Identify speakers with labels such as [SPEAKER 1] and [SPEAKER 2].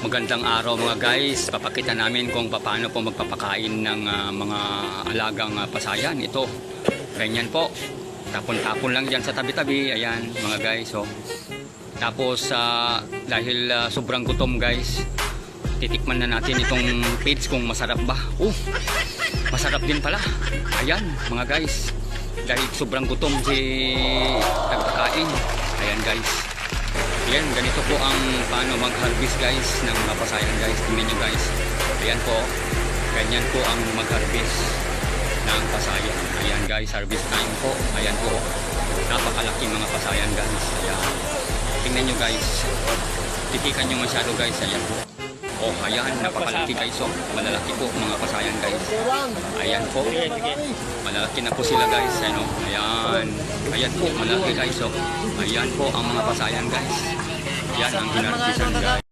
[SPEAKER 1] Magandang araw mga guys. Papakita namin kung paano po magpapakain ng mga alagang pasayan. Ito, ganyan po. Tapon-tapon lang dyan sa tabi-tabi. Ayan mga guys. Oh. Tapos dahil sobrang gutom guys, titikman na natin itong feeds kung masarap ba. Masarap din pala. Ayan mga guys. Dahil sobrang gutom si nagpakain. Ayan guys. Ayan, ganito po ang paano mag-harvest guys ng mga pasayan guys. Tingnan nyo guys. Ayan po. Ganyan po ang mag-harvest ng pasayan. Ayan guys, harvest time po. Ayan po. Napakalaki mga pasayan guys. Ayan. Tingnan nyo guys. Titikan nyo masyado guys. Ayan po. Ayan, napakalaki guys. Malalaki po mga pasayan guys. Ayan po. Malalaki na po sila guys. Ayan. Ayan po, malaki guys. Ayan po ang mga pasayan guys. Yan ang hinarvestan guys.